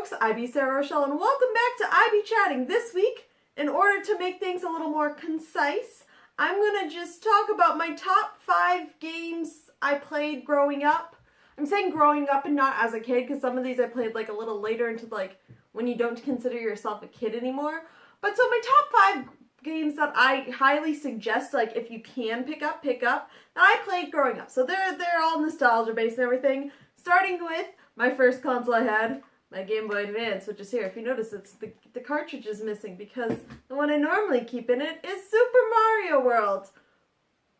folks, IB Sarah Rochelle, and welcome back to IB Chatting. This week, in order to make things a little more concise, I'm going to just talk about my top 5 games I played growing up. I'm saying growing up and not as a kid, because some of these I played like a little later into like when you don't consider yourself a kid anymore. But so my top 5 games that I highly suggest, like if you can pick up, that I played growing up. So they're all nostalgia based and everything. Starting with my first console I had, my Game Boy Advance, which is here. If you notice, it's the cartridge is missing because the one I normally keep in it is Super Mario World.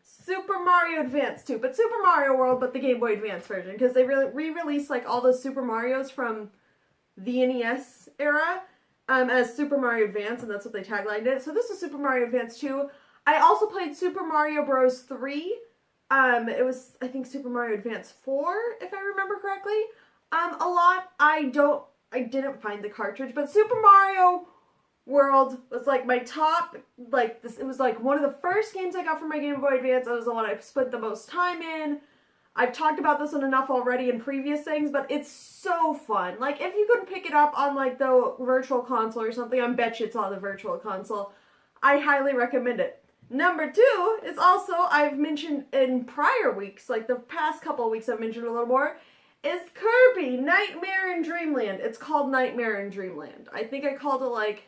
Super Mario Advance too, but Super Mario World, but the Game Boy Advance version, because they re-released like all those Super Marios from the NES era as Super Mario Advance, and that's what they taglined it. So this is Super Mario Advance 2. I also played Super Mario Bros. 3. It was, I think, Super Mario Advance 4, if I remember correctly. A lot. I didn't find the cartridge, but Super Mario World was like my top, like this, it was like one of the first games I got from my Game Boy Advance. It was the one I spent the most time in. I've talked about this one enough already in previous things, but it's so fun. Like, if you could pick it up on like the virtual console or something, I bet you it's on the virtual console. I highly recommend it. Number 2 is also, I've mentioned in prior weeks, like the past couple of weeks I've mentioned a little more, is Kirby Nightmare in Dreamland. It's called Nightmare in Dreamland. I think I called it like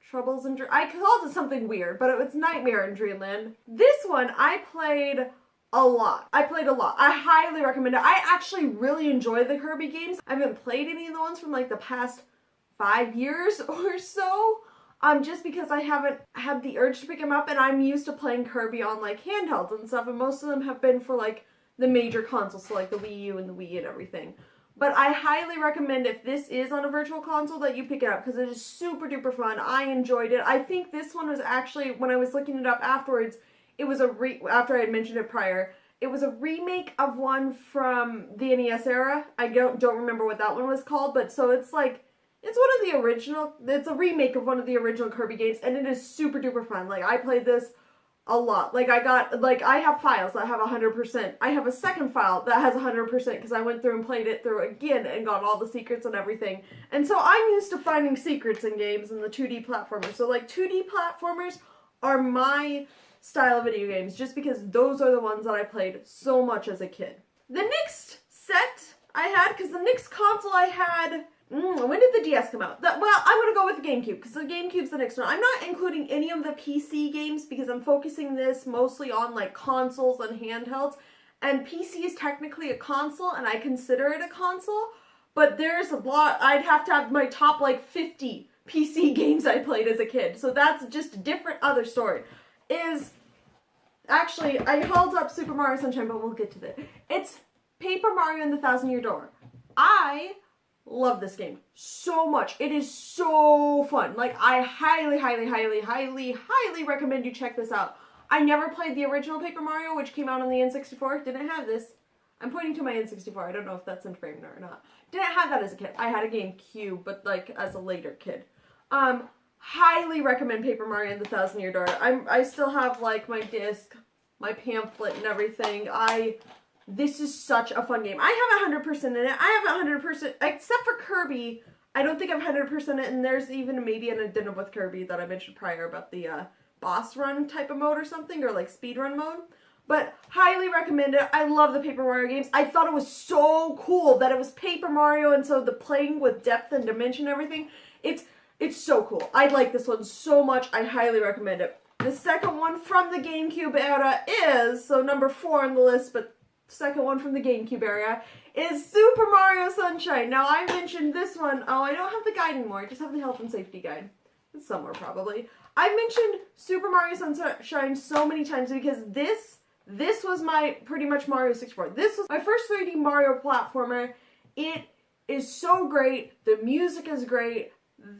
Troubles in I called it something weird, but it's Nightmare in Dreamland. This one I played a lot. I highly recommend it. I actually really enjoy the Kirby games. I haven't played any of the ones from like the past 5 years or so. Just because I haven't had the urge to pick them up, and I'm used to playing Kirby on like handhelds and stuff, and most of them have been for like the major consoles, so like the Wii U and the Wii and everything. But I highly recommend, if this is on a virtual console, that you pick it up, because it is super duper fun. I enjoyed it. I think this one was actually, when I was looking it up afterwards, it was after I had mentioned it prior, it was a remake of one from the NES era. I don't remember what that one was called, but so it's like, it's one of the original, it's a remake of one of the original Kirby games, and it is super duper fun. Like, I played this a lot. Like, I have files that have 100%. I have a second file that has 100% because I went through and played it through again and got all the secrets and everything. And so I'm used to finding secrets in games and the 2D platformers. So, like, 2D platformers are my style of video games, just because those are the ones that I played so much as a kid. The next set I had, because the next console I had, when did the DS come out? Well, I'm going to go with the GameCube, because the GameCube's the next one. I'm not including any of the PC games, because I'm focusing this mostly on like consoles and handhelds, and PC is technically a console, and I consider it a console, but there's a lot. I'd have to have my top like 50 PC games I played as a kid, so that's just a different other story. Actually, I held up Super Mario Sunshine, but we'll get to that. It's Paper Mario and the Thousand Year Door. I love this game so much. It is so fun. Like, I highly recommend you check this out. I never played the original Paper Mario, which came out on the N64. Didn't have this. I'm pointing to my N64. I don't know if that's in frame or not. Didn't have that as a kid. I had a GameCube, but like as a later kid. Highly recommend Paper Mario and the Thousand Year Door. I still have like my disc, my pamphlet and everything. This is such a fun game. I have 100% in it. I have 100%, except for Kirby. I don't think I've 100% it, and there's even maybe an addendum with Kirby that I mentioned prior about the boss run type of mode or something, or like speed run mode. But highly recommend it. I love the Paper Mario games. I thought it was so cool that it was Paper Mario, and so the playing with depth and dimension and everything, it's so cool. I like this one so much. I highly recommend it. The second one from the GameCube era is, so number 4 on the list, but second one from the GameCube era, is Super Mario Sunshine. Now, I mentioned this one. Oh, I don't have the guide anymore. I just have the health and safety guide. It's somewhere, probably. I mentioned Super Mario Sunshine so many times because this was my, pretty much Mario 64. This was my first 3D Mario platformer. It is so great. The music is great.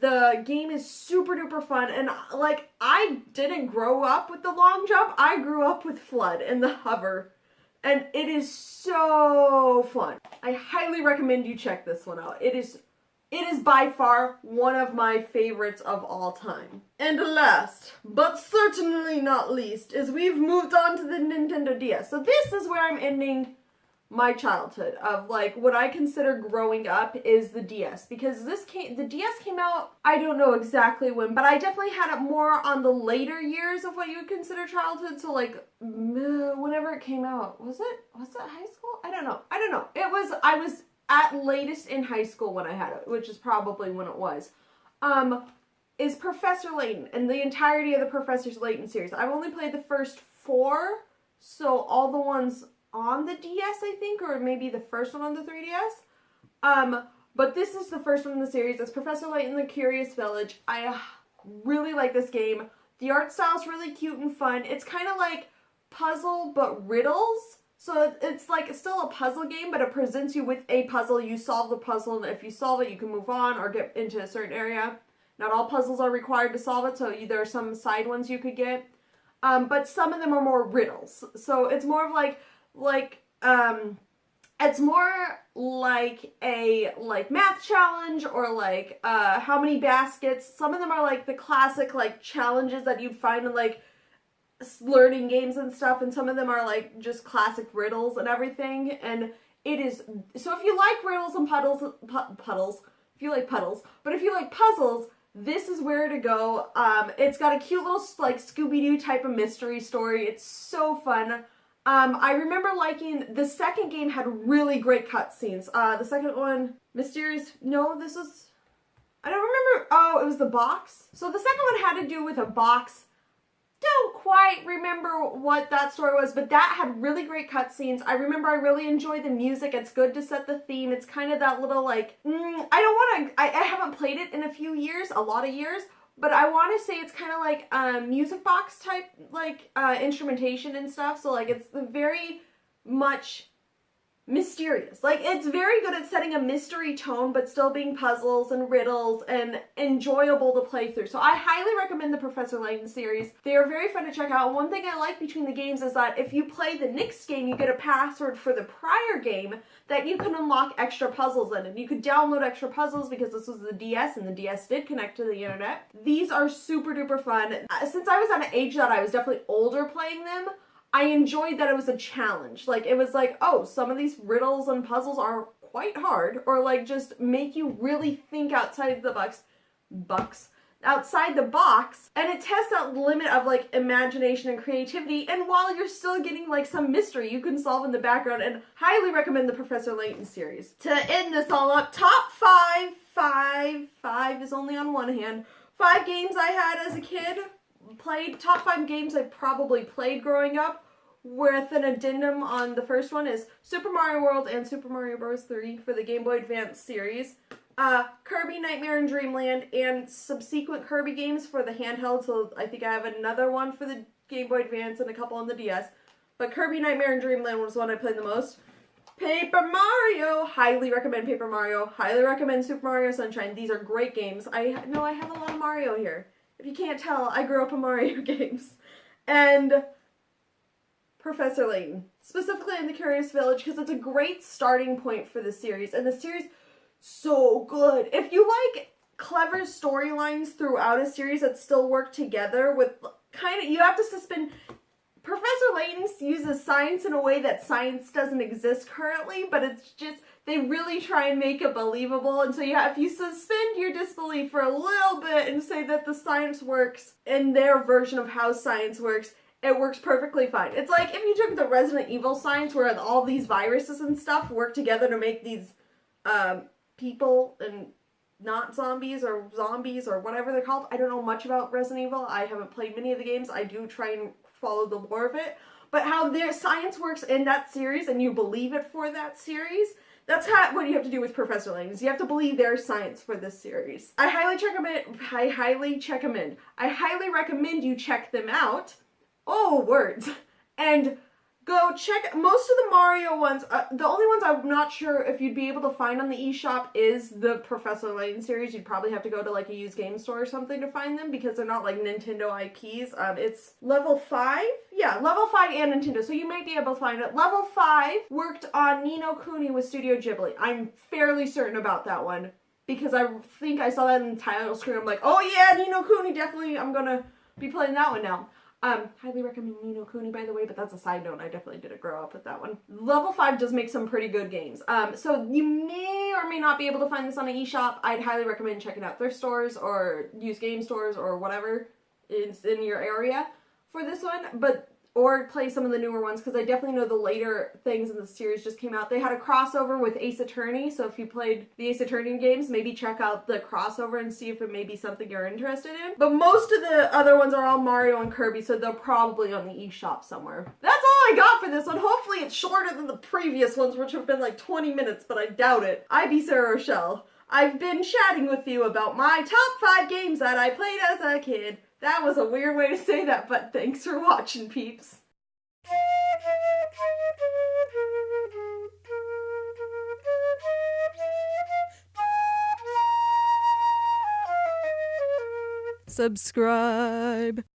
The game is super duper fun, and like, I didn't grow up with the long jump. I grew up with FLUDD and the hover. And it is so fun. I highly recommend you check this one out. It is by far one of my favorites of all time. And last, but certainly not least, is we've moved on to the Nintendo DS. So this is where I'm ending my childhood of like what I consider growing up is the DS, because the DS came out, I don't know exactly when, but I definitely had it more on the later years of what you would consider childhood. So like whenever it came out, was it high school? I don't know. I was at latest in high school when I had it, which is probably when it was. Is Professor Layton and the entirety of the Professor Layton series. I've only played the first 4, so all the ones on the DS, I think, or maybe the first one on the 3DS. But this is the first one in the series. It's Professor Layton the Curious Village. I really like this game. The art style is really cute and fun. It's kind of like puzzle but riddles. So it's like it's still a puzzle game, but it presents you with a puzzle. You solve the puzzle, and if you solve it, you can move on or get into a certain area. Not all puzzles are required to solve it, so there are some side ones you could get. But some of them are more riddles. So it's more of it's more like a math challenge or like how many baskets. Some of them are like the classic like challenges that you'd find in like learning games and stuff, and some of them are like just classic riddles and everything. And it is, so if you like riddles and puddles, if you like puddles, but if you like puzzles, this is where to go. It's got a cute little like Scooby-Doo type of mystery story. It's so fun. I remember liking, the second game had really great cutscenes. The second one, Mysterious, no, this was, I don't remember, oh, it was the box. So the second one had to do with a box. Don't quite remember what that story was, but that had really great cutscenes. I remember I really enjoyed the music. It's good to set the theme. It's kind of that little like, I haven't played it in a lot of years, but I want to say it's kind of like music box type, like instrumentation and stuff. So like it's very much mysterious. Like it's very good at setting a mystery tone, but still being puzzles and riddles and enjoyable to play through. So I highly recommend the Professor Layton series. They are very fun to check out. One thing I like between the games is that if you play the next game, you get a password for the prior game that you can unlock extra puzzles in. And you could download extra puzzles because this was the DS and the DS did connect to the internet. These are super duper fun. Since I was at an age that I was definitely older playing them, I enjoyed that it was a challenge. Like, it was like, oh, some of these riddles and puzzles are quite hard, or like just make you really think outside the outside the box, and it tests that limit of like imagination and creativity, and while you're still getting like some mystery you can solve in the background, and highly recommend the Professor Layton series. To end this all up, top five is only on one hand. 5 games I had as a kid. Top 5 games I probably played growing up, with an addendum on the first one is Super Mario World and Super Mario Bros. 3 for the Game Boy Advance series, Kirby Nightmare in Dreamland, and subsequent Kirby games for the handheld, so I think I have another one for the Game Boy Advance and a couple on the DS, but Kirby Nightmare in Dreamland was the one I played the most. Paper Mario! Highly recommend Paper Mario. Highly recommend Super Mario Sunshine. These are great games. I know I have a lot of Mario here. If you can't tell, I grew up in Mario games. And Professor Layton, specifically in the Curious Village, because it's a great starting point for the series. And the series, so good. If you like clever storylines throughout a series that still work together with you have to suspend. Professor Layton uses science in a way that science doesn't exist currently, but it's just, they really try and make it believable. And so if you suspend your disbelief for a little bit and say that the science works in their version of how science works, it works perfectly fine. It's like if you took the Resident Evil science where all these viruses and stuff work together to make these people and not zombies or whatever they're called. I don't know much about Resident Evil. I haven't played many of the games. I do try and follow the lore of it. But how their science works in that series and you believe it for that series, that's what you have to do with Professor Layton. You have to believe their science for this series. I highly recommend you check them out. Oh, words. And go check most of the Mario ones. The only ones I'm not sure if you'd be able to find on the eShop is the Professor Layton series. You'd probably have to go to like a used game store or something to find them because they're not like Nintendo IPs. It's level 5? Yeah, level 5 and Nintendo, so you might be able to find it. Level 5 worked on Ni no Kuni with Studio Ghibli. I'm fairly certain about that one because I think I saw that in the title screen. I'm like, oh yeah, Ni no Kuni, definitely I'm gonna be playing that one now. Highly recommend Ni no Kuni, by the way, but that's a side note. I definitely didn't grow up with that one. Level 5 does make some pretty good games. So you may or may not be able to find this on an eShop. I'd highly recommend checking out thrift stores or used game stores or whatever is in your area for this one, or play some of the newer ones, because I definitely know the later things in the series just came out. They had a crossover with Ace Attorney, so if you played the Ace Attorney games, maybe check out the crossover and see if it may be something you're interested in. But most of the other ones are all Mario and Kirby, so they're probably on the eShop somewhere. That's all I got for this one. Hopefully it's shorter than the previous ones, which have been like 20 minutes, but I doubt it. I be Sarah Rochelle. I've been chatting with you about my top 5 games that I played as a kid. That was a weird way to say that, but thanks for watching, peeps. Subscribe.